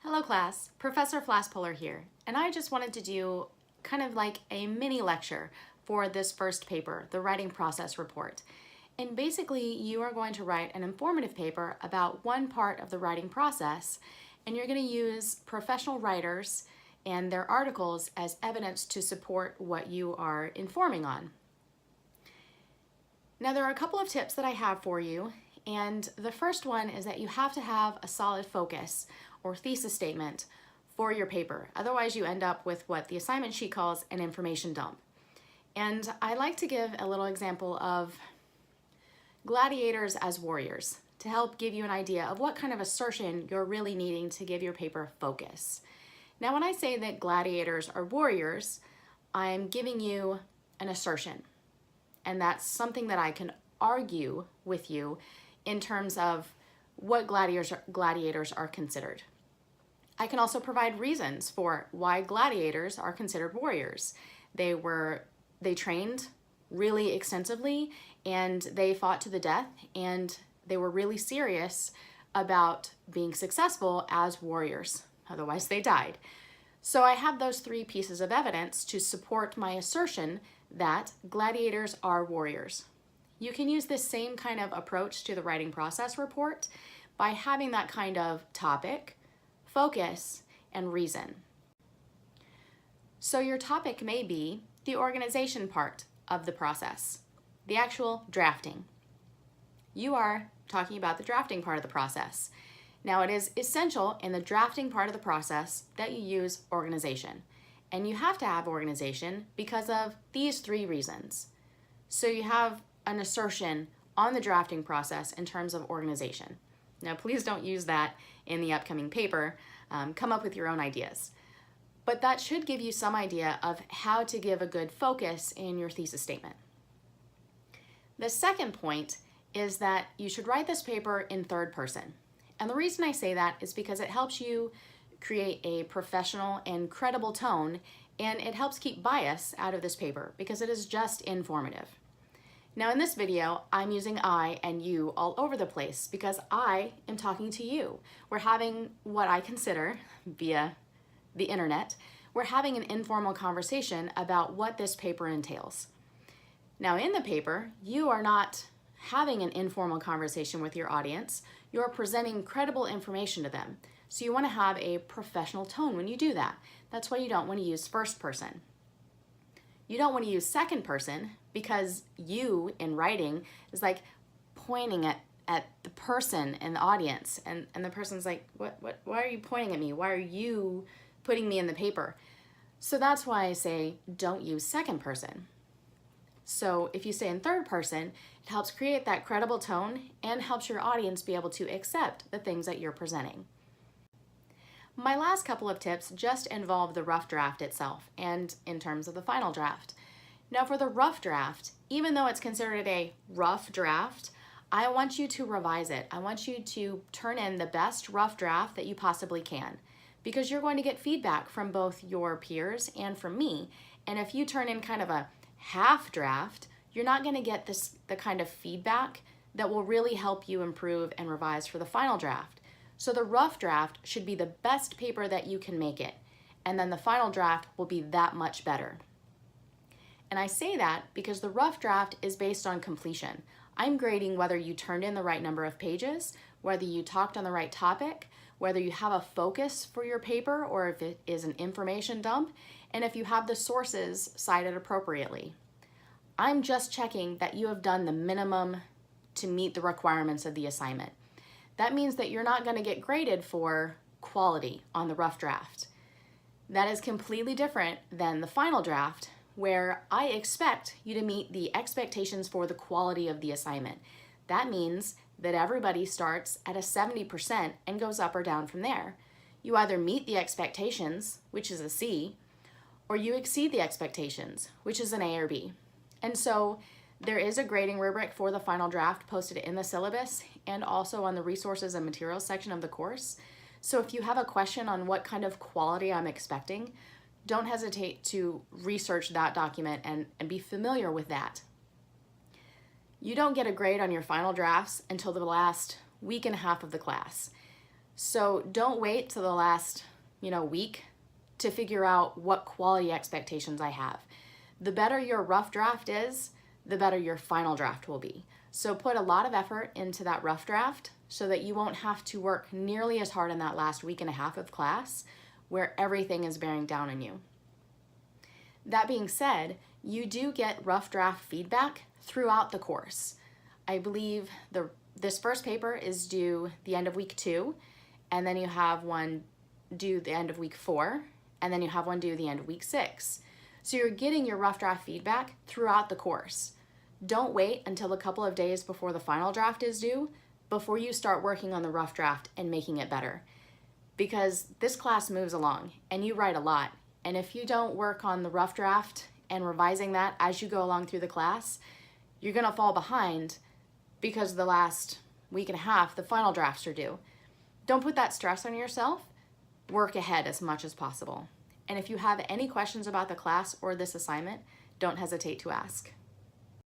Hello class, Professor Flaspolar here, and I just wanted to do kind of like a mini lecture for this first paper, the writing process report. And basically you are going to write an informative paper about one part of the writing process, and you're going to use professional writers and their articles as evidence to support what you are informing on. Now there are a couple of tips that I have for you, and the first one is that you have to have a solid focus or thesis statement for your paper. Otherwise you end up with what the assignment sheet calls an information dump. And I like to give a little example of gladiators as warriors to help give you an idea of what kind of assertion you're really needing to give your paper focus. Now when I say that gladiators are warriors, I'm giving you an assertion. And that's something that I can argue with you in terms of what gladiators are considered. I can also provide reasons for why gladiators are considered warriors. They trained really extensively and they fought to the death, and they were really serious about being successful as warriors. Otherwise they died. So I have those three pieces of evidence to support my assertion that gladiators are warriors. You can use this same kind of approach to the writing process report by having that kind of topic, focus, and reason. So your topic may be the organization part of the process, the actual drafting. You are talking about the drafting part of the process. Now it is essential in the drafting part of the process that you use organization. And you have to have organization because of these three reasons. So you have an assertion on the drafting process in terms of organization. Now, please don't use that in the upcoming paper. Come up with your own ideas. But that should give you some idea of how to give a good focus in your thesis statement. The second point is that you should write this paper in third person. And the reason I say that is because it helps you create a professional and credible tone, and it helps keep bias out of this paper because it is just informative. Now in this video, I'm using I and you all over the place because I am talking to you. We're having what I consider, via the internet, we're having an informal conversation about what this paper entails. Now in the paper, you are not having an informal conversation with your audience, you're presenting credible information to them. So you want to have a professional tone when you do that. That's why you don't want to use first person. You don't want to use second person because you in writing is like pointing at the person in the audience, and the person's like, why are you pointing at me? Why are you putting me in the paper? So that's why I say don't use second person. So if you say in third person, it helps create that credible tone and helps your audience be able to accept the things that you're presenting. My last couple of tips just involve the rough draft itself and in terms of the final draft. Now for the rough draft, even though it's considered a rough draft, I want you to revise it. I want you to turn in the best rough draft that you possibly can, because you're going to get feedback from both your peers and from me. And if you turn in kind of a half draft, you're not going to get the kind of feedback that will really help you improve and revise for the final draft. So the rough draft should be the best paper that you can make it, and then the final draft will be that much better. And I say that because the rough draft is based on completion. I'm grading whether you turned in the right number of pages, whether you talked on the right topic, whether you have a focus for your paper or if it is an information dump, and if you have the sources cited appropriately. I'm just checking that you have done the minimum to meet the requirements of the assignment. That means that you're not going to get graded for quality on the rough draft. That is completely different than the final draft, where I expect you to meet the expectations for the quality of the assignment. That means that everybody starts at a 70% and goes up or down from there. You either meet the expectations, which is a C, or you exceed the expectations, which is an A or B. And so there is a grading rubric for the final draft posted in the syllabus and also on the resources and materials section of the course. So if you have a question on what kind of quality I'm expecting, don't hesitate to research that document and be familiar with that. You don't get a grade on your final drafts until the last week and a half of the class. So don't wait till the last, week to figure out what quality expectations I have. The better your rough draft is, the better your final draft will be. So put a lot of effort into that rough draft so that you won't have to work nearly as hard in that last week and a half of class where everything is bearing down on you. That being said, you do get rough draft feedback throughout the course. I believe this first paper is due the end of week 2, and then you have one due the end of week 4, and then you have one due the end of week 6. So you're getting your rough draft feedback throughout the course. Don't wait until a couple of days before the final draft is due before you start working on the rough draft and making it better. Because this class moves along and you write a lot. And if you don't work on the rough draft and revising that as you go along through the class, you're gonna fall behind because the last week and a half, the final drafts are due. Don't put that stress on yourself. Work ahead as much as possible. And if you have any questions about the class or this assignment, don't hesitate to ask.